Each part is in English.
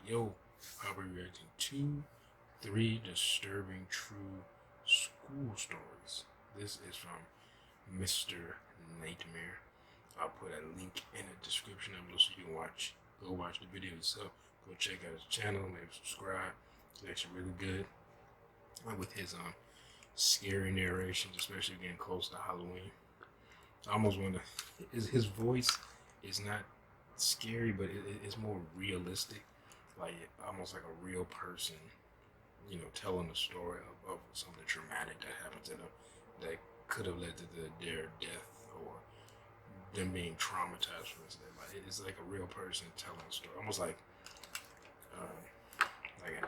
Yo, I'll be reacting to three disturbing true school stories. This is from Mr. Nightmare. I'll put a link in the description of it so you can go watch the video yourself. Go check out his channel, maybe subscribe. It's actually really good. With his scary narrations, especially getting close to Halloween. I almost wonder, his voice is not scary, but it's more realistic, like almost like a real person, telling a story of something traumatic that happened to them that could have led to their death or them being traumatized from this. Like it's like a real person telling a story, almost uh, like a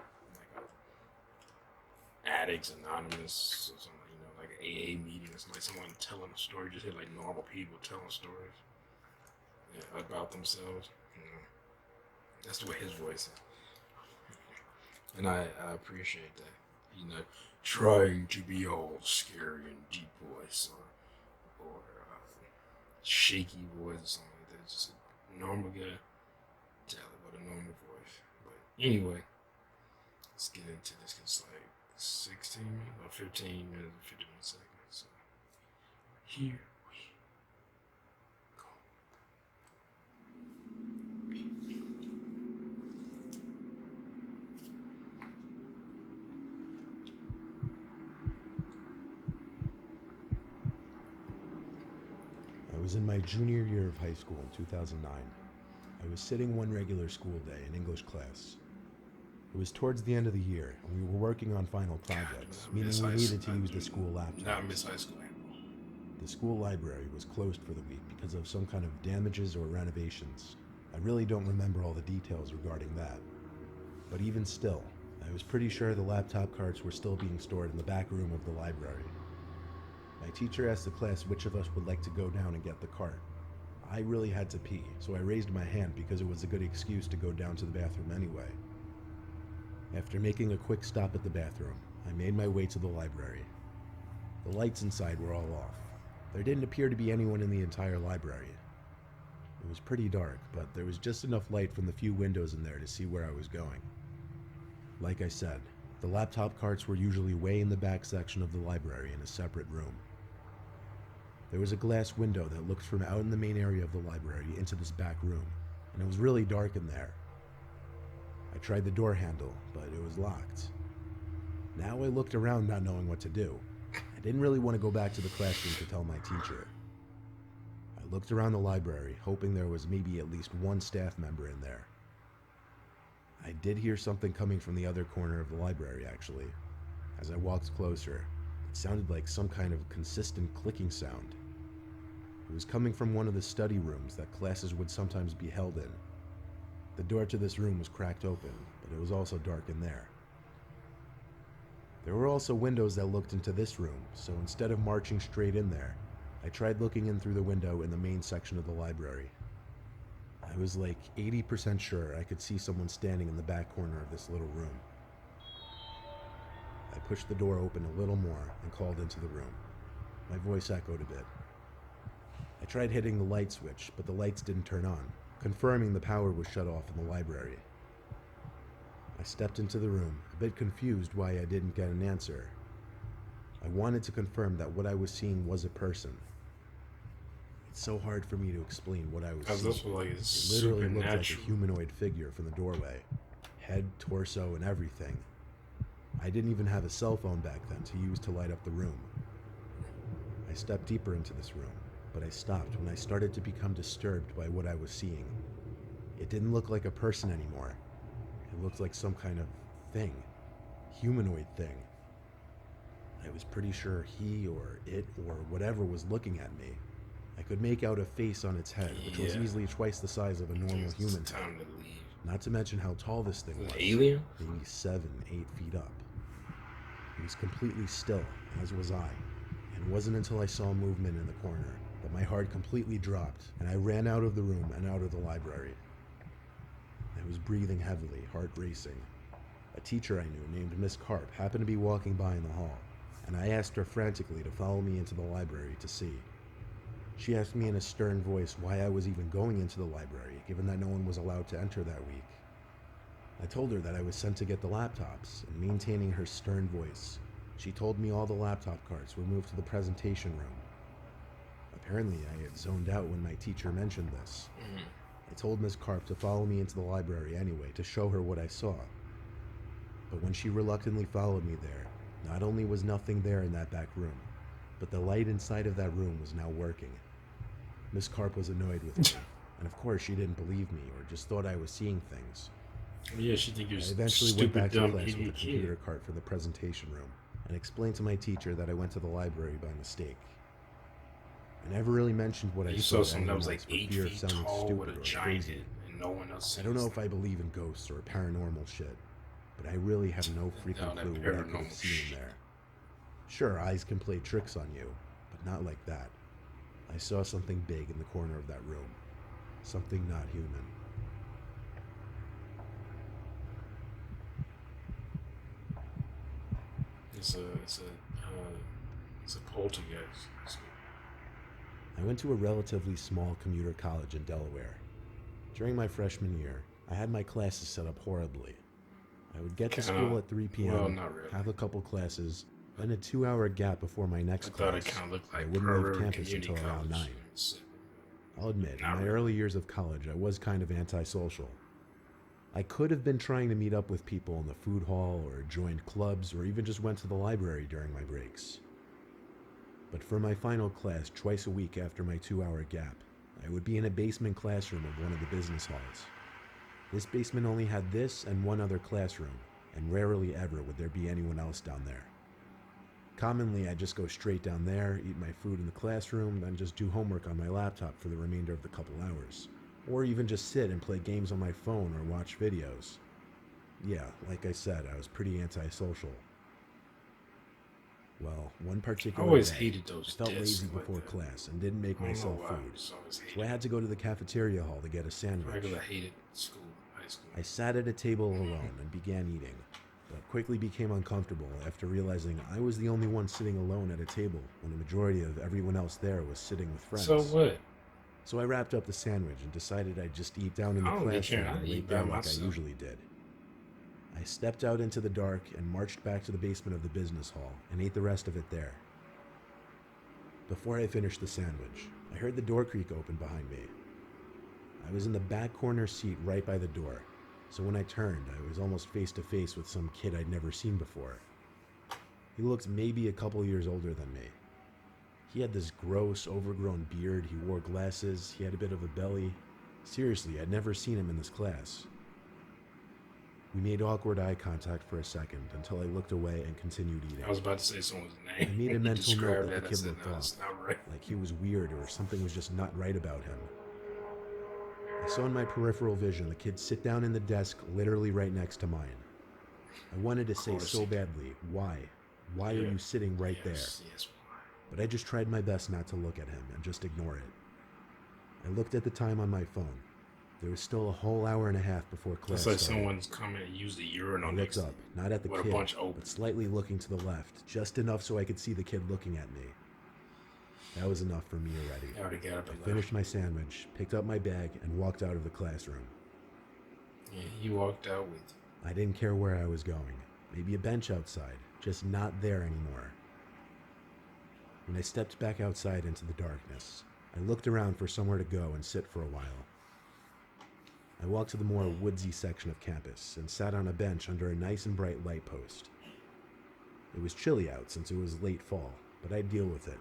Addicts Anonymous or something, like an AA meeting or something, like someone telling a story, just like normal people telling stories, about themselves. That's the way his voice is. And I appreciate that. Trying to be all scary and deep voice or shaky voice or something like that. Just a normal guy telling with a normal voice. But anyway, let's get into this. It's like 16 or 15 minutes, 51 seconds. So here we go. I was in my junior year of high school in 2009. I was sitting one regular school day in English class. It was towards the end of the year, and we were working on final projects, meaning we needed to use the school laptop. Not miss high school. The school library was closed for the week because of some kind of damages or renovations. I really don't remember all the details regarding that. But even still, I was pretty sure the laptop carts were still being stored in the back room of the library. My teacher asked the class which of us would like to go down and get the cart. I really had to pee, so I raised my hand because it was a good excuse to go down to the bathroom anyway. After making a quick stop at the bathroom, I made my way to the library. The lights inside were all off. There didn't appear to be anyone in the entire library. It was pretty dark, but there was just enough light from the few windows in there to see where I was going. Like I said, the laptop carts were usually way in the back section of the library in a separate room. There was a glass window that looked from out in the main area of the library into this back room, and it was really dark in there. I tried the door handle, but it was locked. Now I looked around not knowing what to do. I didn't really want to go back to the classroom to tell my teacher. I looked around the library, hoping there was maybe at least one staff member in there. I did hear something coming from the other corner of the library, actually. As I walked closer, it sounded like some kind of consistent clicking sound. It was coming from one of the study rooms that classes would sometimes be held in. The door to this room was cracked open, but it was also dark in there. There were also windows that looked into this room, so instead of marching straight in there, I tried looking in through the window in the main section of the library. I was like 80% sure I could see someone standing in the back corner of this little room. I pushed the door open a little more and called into the room. My voice echoed a bit. I tried hitting the light switch, but the lights didn't turn on, confirming the power was shut off in the library. I stepped into the room, a bit confused why I didn't get an answer. I wanted to confirm that what I was seeing was a person. It's so hard for me to explain what I was seeing. This was like It literally looked like a humanoid figure from the doorway. Head, torso, and everything. I didn't even have a cell phone back then to use to light up the room. I stepped deeper into this room, but I stopped when I started to become disturbed by what I was seeing. It didn't look like a person anymore. It looked like some kind of thing. Humanoid thing. I was pretty sure he or it or whatever was looking at me. I could make out a face on its head, which was easily twice the size of a normal human head. Time to leave. Not to mention how tall this thing was. Alien? Maybe 7, 8 feet up. He was completely still, as was I. And it wasn't until I saw movement in the corner that my heart completely dropped, and I ran out of the room and out of the library. I was breathing heavily, heart racing. A teacher I knew named Miss Carp happened to be walking by in the hall, and I asked her frantically to follow me into the library to see. She asked me in a stern voice why I was even going into the library, given that no one was allowed to enter that week. I told her that I was sent to get the laptops, and maintaining her stern voice, she told me all the laptop carts were moved to the presentation room. Apparently, I had zoned out when my teacher mentioned this. I told Miss Karp to follow me into the library anyway to show her what I saw. But when she reluctantly followed me there, not only was nothing there in that back room, but the light inside of that room was now working. Miss Karp was annoyed with me, and of course she didn't believe me or just thought I was seeing things. Yeah, she think you're I eventually stupid, went back to dumb, class with idiot a computer kid. cart for the presentation room and explained to my teacher that I went to the library by mistake. I never really mentioned what I You saw saw to something that anyone was like else for 8 fear of feet sounding tall with stupid a or giant crazy. head, and no one else I don't know sees if I believe in ghosts or paranormal shit, but I really have no freaking No, that clue what I could have paranormal seen shit. there. Sure, eyes can play tricks on you, but not like that. I saw something big in the corner of that room. Something not human. It's a poltergeist. I went to a relatively small commuter college in Delaware. During my freshman year, I had my classes set up horribly. I would get to school at 3 p.m., well, not really. have a couple classes, then a 2-hour gap before my I next thought it class. kind of looked I like wouldn't Pearl leave River campus Community until around College. 9. I'll admit, Not in my really. early years of college, I was kind of antisocial. I could have been trying to meet up with people in the food hall or joined clubs or even just went to the library during my breaks. But for my final class twice a week after my 2-hour gap, I would be in a basement classroom of one of the business halls. This basement only had this and one other classroom, and rarely ever would there be anyone else down there. Commonly, I'd just go straight down there, eat my food in the classroom, then just do homework on my laptop for the remainder of the couple hours. Or even just sit and play games on my phone or watch videos. Yeah, like I said, I was pretty antisocial. Well, one I particular always day, hated those I felt desks lazy like before that. class and didn't make I don't know myself why. I food. just always So I hated had to go to the cafeteria hall to get a sandwich. regular hated school, high school. I sat at a table alone and began eating, but quickly became uncomfortable after realizing I was the only one sitting alone at a table when the majority of everyone else there was sitting with friends. So what? So I wrapped up the sandwich and decided I'd just eat down in the I don't really classroom care. and I'd lay eat by down like I myself. usually did. I stepped out into the dark and marched back to the basement of the business hall and ate the rest of it there. Before I finished the sandwich, I heard the door creak open behind me. I was in the back corner seat right by the door, so when I turned, I was almost face to face with some kid I'd never seen before. He looked maybe a couple years older than me. He had this gross, overgrown beard, he wore glasses, he had a bit of a belly. Seriously, I'd never seen him in this class. We made awkward eye contact for a second until I looked away and continued eating. I was about to say someone's name. I made a You mental note described that the I kid said, looked no, off. that's not right. Like he was weird or something was just not right about him. I saw in my peripheral vision the kid sit down in the desk literally right next to mine. I wanted to say course so he did. badly, why? Why are Yeah. you sitting right Yes, yes, why? there? But I just tried my best not to look at him and just ignore it. I looked at the time on my phone. There was still a whole hour and a half before class It's like started. someone's coming and used the I urinal looked next to up, me. not at the With a kid, bunch open. but slightly looking to the left, just enough so I could see the kid looking at me. That was enough for me already. I already got up I and finished my sandwich, picked up my bag, and walked out of the classroom. left. Yeah, he walked out with I didn't care where I was going. Maybe a bench outside, just not there anymore. When I stepped back outside into the darkness, I looked around for somewhere to go and sit for a while. I walked to the more woodsy section of campus and sat on a bench under a nice and bright light post. It was chilly out since it was late fall, but I'd deal with it.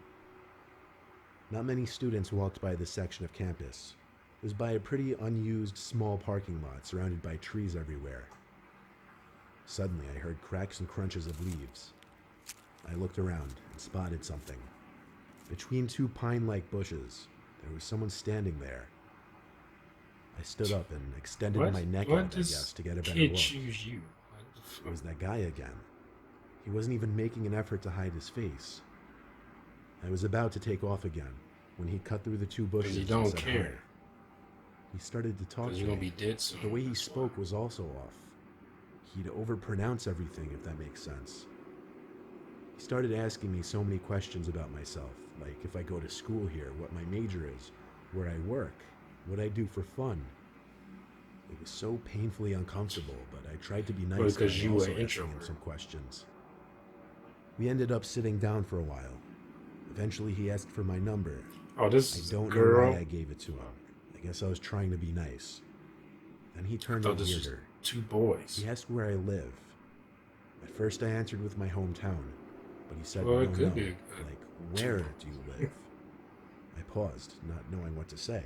Not many students walked by this section of campus. It was by a pretty unused small parking lot surrounded by trees everywhere. Suddenly, I heard cracks and crunches of leaves. I looked around and spotted something. Between two pine-like bushes, there was someone standing there. I stood up and extended what? my neck What out, I does guess, to get a better kid look. choose you? What the It fuck? was that guy again. He wasn't even making an effort to hide his face. I was about to take off again when he cut through the two bushes you and don't said care. hi. He started to talk Because to you're gonna me. be dead soon. The way he that's spoke why. was also off. He'd overpronounce everything, if that makes sense. He started asking me so many questions about myself, like if I go to school here, what my major is, where I work, what I do for fun. It was so painfully uncomfortable, but I tried to be Well, nice because by you were also asking him introvert. some questions. We ended up sitting down for a while. Eventually, he asked for my number. Oh, this I is a don't know girl. why I gave it to him. I guess I was trying to be nice. Then he I turned thought it this was weirder. two boys. He asked where I live. At first, I answered with my hometown, but he said, Well, no, it could no. be Like, where do you live? I paused, not knowing what to say.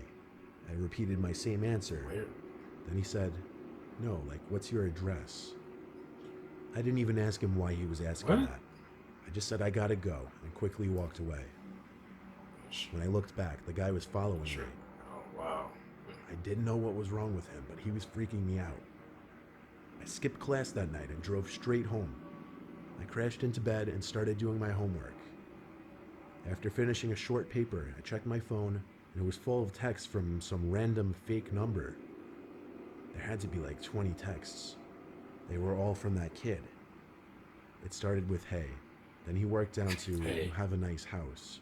I repeated my same answer. Where? Then he said, no, like, what's your address? I didn't even ask him why he was asking What? that. I just said I gotta go and quickly walked away. When I looked back, the guy was following Sure. me. Oh, wow. I didn't know what was wrong with him, but he was freaking me out. I skipped class that night and drove straight home. I crashed into bed and started doing my homework. After finishing a short paper, I checked my phone and it was full of texts from some random fake number. There had to be like 20 texts. They were all from that kid. It started with hey. Then he worked down to Hey. you have a nice house.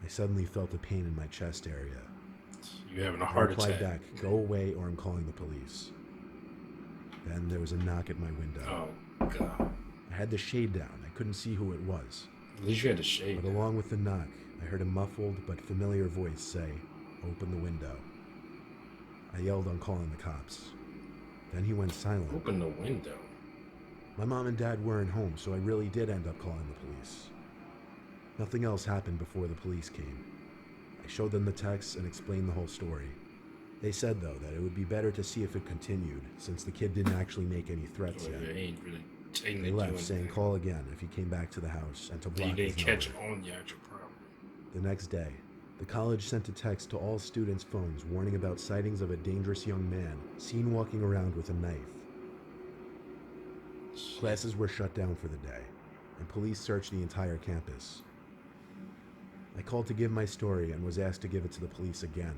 I suddenly felt a pain in my chest area. You having a I heart replied attack. back, go away or I'm calling the police. Then there was a knock at my window. Oh, God. I had the shade down. I couldn't see who it was. At least you had the shade. But along with the knock, I heard a muffled but familiar voice say, open the window. I yelled on calling the cops. Then he went silent. Open the window. My mom and dad weren't home, so I really did end up calling the police. Nothing else happened before the police came. I showed them the texts and explained the whole story. They said, though, that it would be better to see if it continued, since the kid didn't actually make any threats Well, yet. you ain't really taking They it left, doing saying anything. call again if he came back to the house and to You block his didn't catch number. on the actual problem. The next day, the college sent a text to all students' phones warning about sightings of a dangerous young man seen walking around with a knife. Classes were shut down for the day, and police searched the entire campus. I called to give my story and was asked to give it to the police again.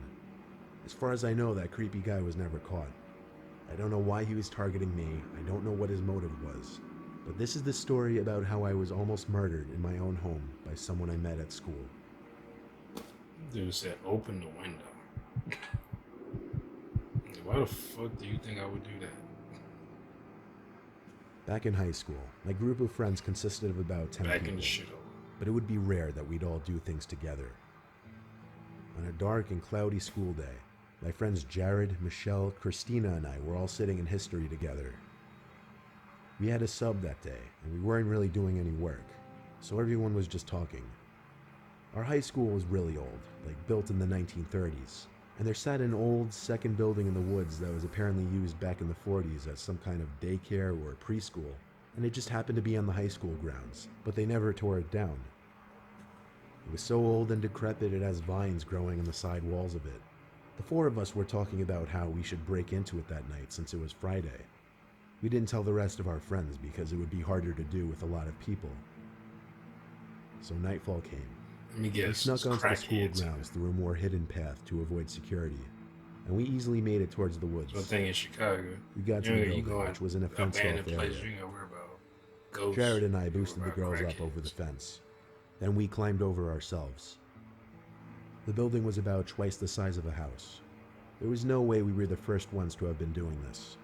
As far as I know, that creepy guy was never caught. I don't know why he was targeting me, I don't know what his motive was, but this is the story about how I was almost murdered in my own home by someone I met at school. Dude said, open the window. Why the fuck do you think I would do that? Back in high school, my group of friends consisted of about 10 Back people, in the shithole. but it would be rare that we'd all do things together. On a dark and cloudy school day, my friends Jared, Michelle, Christina, and I were all sitting in history together. We had a sub that day, and we weren't really doing any work, so everyone was just talking. Our high school was really old, like built in the 1930s, and there sat an old second building in the woods that was apparently used back in the 40s as some kind of daycare or preschool, and it just happened to be on the high school grounds, but they never tore it down. It was so old and decrepit it has vines growing on the side walls of it. The four of us were talking about how we should break into it that night since it was Friday. We didn't tell the rest of our friends because it would be harder to do with a lot of people. So nightfall came. Let me We guess. snuck onto the school crackheads. grounds through a more hidden path to avoid security, and we easily made it towards the woods. One thing in Chicago. We got to the building, which was in a fenced-off abandoned place. area. You ain't gotta worry about ghosts. Jared and I You boosted the worry girls about up over the crackheads. fence. Then we climbed over ourselves. The building was about twice the size of a house. There was no way we were the first ones to have been doing this.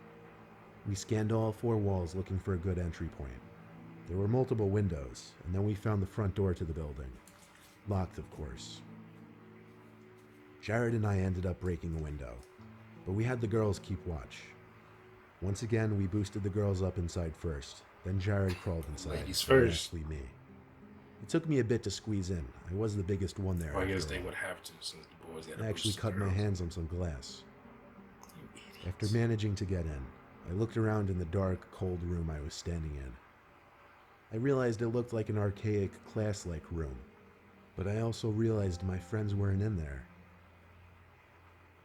We scanned all four walls looking for a good entry point. There were multiple windows, and then we found the front door to the building. Locked, of course. Jared and I ended up breaking a window, but we had the girls keep watch. Once again, we boosted the girls up inside first, then Jared crawled inside. Ladies and first. lastly me. It took me a bit to squeeze in. I was the biggest one there. Well, I guess after they all. would have to since the boys got I actually cut my hands on some glass. You After idiots. managing to get in, I looked around in the dark, cold room I was standing in. I realized it looked like an archaic, class-like room, but I also realized my friends weren't in there.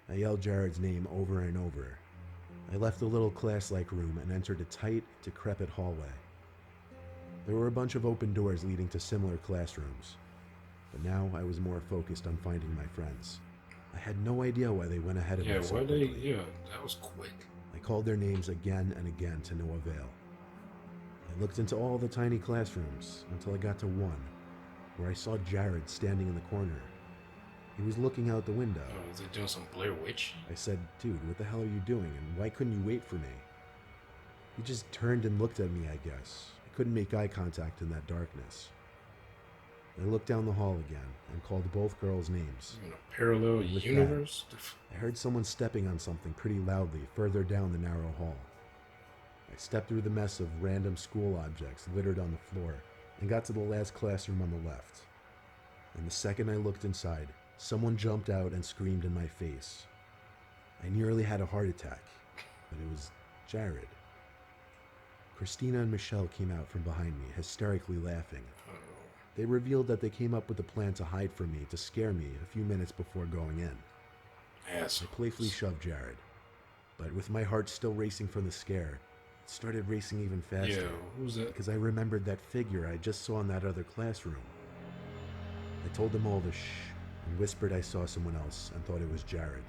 I yelled Jared's name over and over. I left the little class-like room and entered a tight, decrepit hallway. There were a bunch of open doors leading to similar classrooms, but now I was more focused on finding my friends. I had no idea why they went ahead of Yeah, me so why they? quickly. Yeah, that was quick. I called their names again and again to no avail. I looked into all the tiny classrooms until I got to one, where I saw Jared standing in the corner. He was looking out the window. Oh, is it doing some Blair Witch? I said, "Dude, what the hell are you doing, and why couldn't you wait for me?" He just turned and looked at me, I guess. I couldn't make eye contact in that darkness. I looked down the hall again and called both girls' names. In a parallel universe? I heard someone stepping on something pretty loudly further down the narrow hall. I stepped through the mess of random school objects littered on the floor and got to the last classroom on the left. And the second I looked inside, someone jumped out and screamed in my face. I nearly had a heart attack, but it was Jared. Christina and Michelle came out from behind me, hysterically laughing. They revealed that they came up with a plan to hide from me to scare me a few minutes before going in. I playfully shoved Jared, but with my heart still racing from the scare, it started racing even faster. Yeah, who's that? Because I remembered that figure I just saw in that other classroom. I told them all to shh and whispered I saw someone else and thought it was Jared.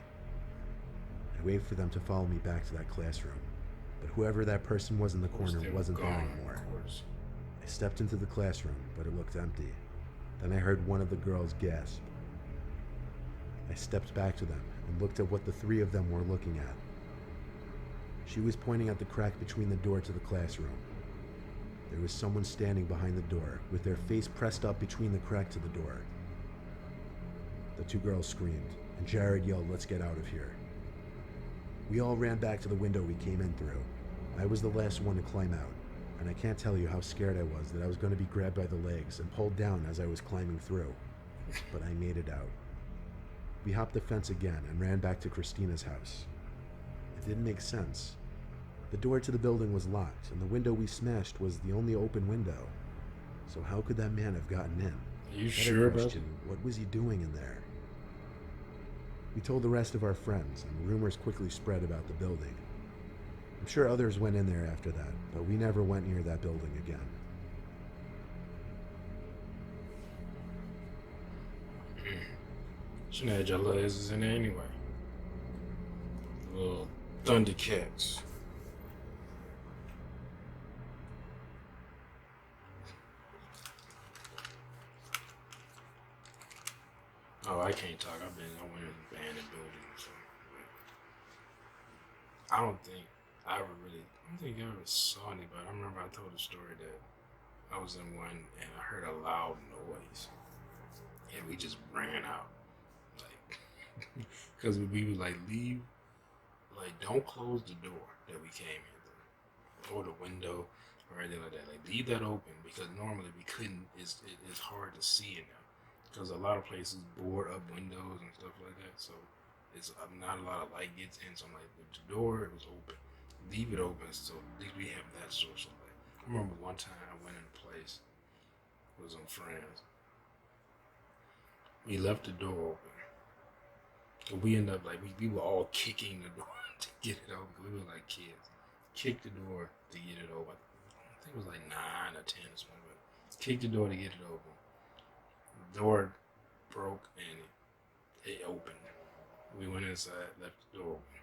I waved for them to follow me back to that classroom, but whoever that person was in the corner wasn't there anymore. I stepped into the classroom, but it looked empty. Then I heard one of the girls gasp. I stepped back to them and looked at what the three of them were looking at. She was pointing at the crack between the door to the classroom. There was someone standing behind the door, with their face pressed up between the crack to the door. The two girls screamed, and Jared yelled, "Let's get out of here." We all ran back to the window we came in through. I was the last one to climb out, and I can't tell you how scared I was that I was going to be grabbed by the legs and pulled down as I was climbing through. But I made it out. We hopped the fence again and ran back to Christina's house. It didn't make sense. The door to the building was locked, and the window we smashed was the only open window. So how could that man have gotten in? Are you sure about it? What was he doing in there? We told the rest of our friends, and rumors quickly spread about the building. I'm sure others went in there after that, but we never went near that building again. Shouldn't have had your little asses in there anyway. Little Thundercats. Oh, I can't talk. I went in abandoned buildings. So, I don't think I ever saw anybody. I remember I told a story that I was in one and I heard a loud noise. And we just ran out. Like, because we would like leave, like don't close the door that we came in through. Or the window or anything like that. Like leave that open because normally we couldn't, it's hard to see in there. Because a lot of places board up windows and stuff like that, so it's not a lot of light gets in. So I'm like, the door it was open, leave it open, so at least we have that source of light. I remember one time I went in a place, it was on Friends. We left the door open, and we ended up like we were all kicking the door to get it open. We were like kids, kicked the door to get it open. I think it was like 9 or 10 or something. But kicked the door to get it open. The door broke and it opened. We went inside, left the door open.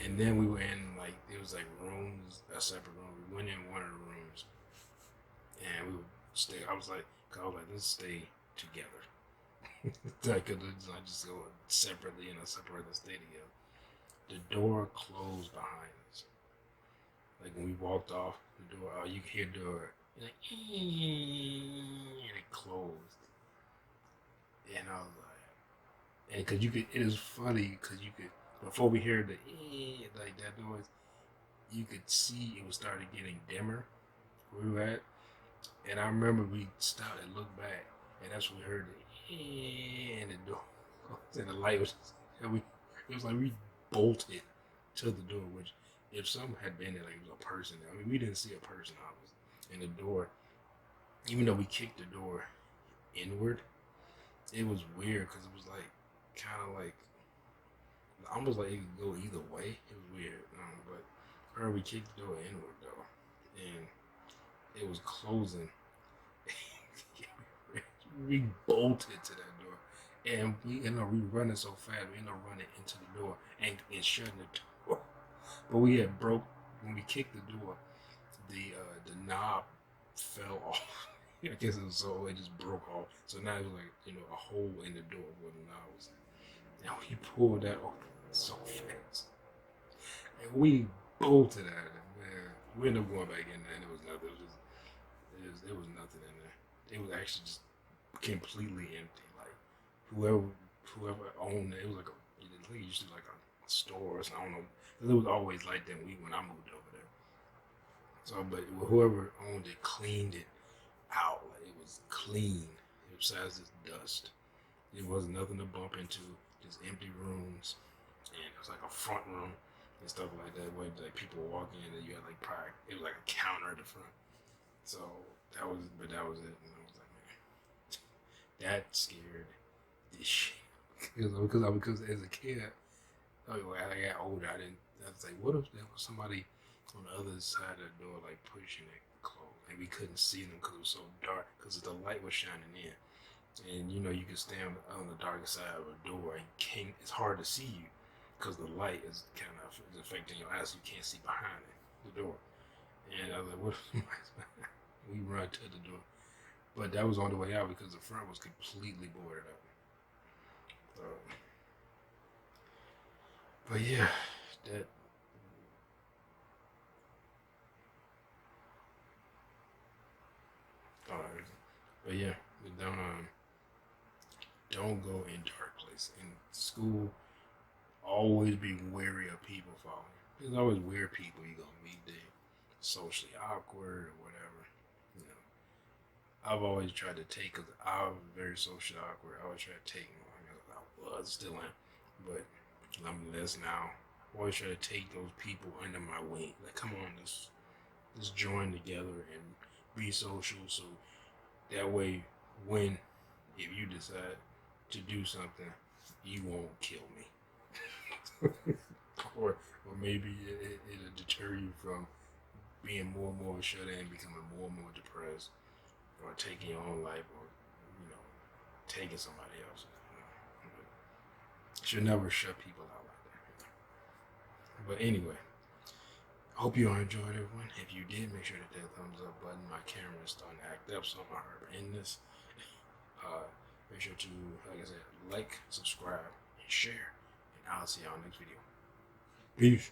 And then we were in like, it was like rooms, a separate room. We went in one of the rooms and we would stay. I was like, let's stay together. I could not just go separately and separate and stay together. The door closed behind us. Like when we walked off the door, you could hear the door. Like, and it closed. And I was like, and cause you could, it is funny cause you could, before we heard the like that noise, you could see it was started getting dimmer where we were at. And I remember we stopped and looked back, and that's when we heard the and the door and the light was, and it was like we bolted to the door, which if someone had been there, like it was a person there. I mean, we didn't see a person, obviously. And the door, even though we kicked the door inward, it was weird because it was like kind of like almost like it could go either way. It was weird, but we kicked the door inward though, and it was closing. We bolted to that door, and we were running so fast. We ended up running into the door and shutting the door. But we had broke when we kicked the door. The knob fell off I guess it was so it just broke off. So now it was like a hole in the door where the knob was. And we pulled that open so fast, and we bolted at it. Man, we ended up going back in there, and it was nothing. It was nothing in there. It was actually just completely empty. Like whoever owned it, it was like it used to be like a store or something. I don't know. It was always like that when I moved over there. So, but whoever owned it cleaned it out. Like it was clean. Besides this dust, it wasn't nothing to bump into. Just empty rooms, and it was like a front room and stuff like that. Where like people walk in, and you had like probably it was like a counter at the front. So that was it. And I was like, man, that scared this shit. Because as a kid, I got older, I was like, what if there was somebody on the other side of the door, like pushing it closed, and we couldn't see them because it was so dark, because the light was shining in, and you can stand on the dark side of a door, and it's hard to see you because the light is kind of affecting your eyes, so you can't see behind the door. And I was like, what if somebody's behind? We run to the door, but that was on the way out because the front was completely boarded up. So, but yeah, that. But yeah, don't go in dark places. In school, always be wary of people following. There's always weird people you're gonna meet. They socially awkward or whatever. You know, I've always tried to take, because I'm very socially awkward. I always try to take. I still am, but I'm less now. I always try to take those people under my wing. Like, come on, let's join together and be social. So that way, if you decide to do something, you won't kill me. or maybe it'll deter you from being more and more shut in, becoming more and more depressed, or taking your own life, or taking somebody else's. You should never shut people out like that. But anyway, I hope you all enjoyed, everyone. If you did, make sure to hit that thumbs up button. My camera is starting to act up, so I'm going to end this. Make sure to, like I said, like, subscribe, and share. And I'll see y'all next video. Peace.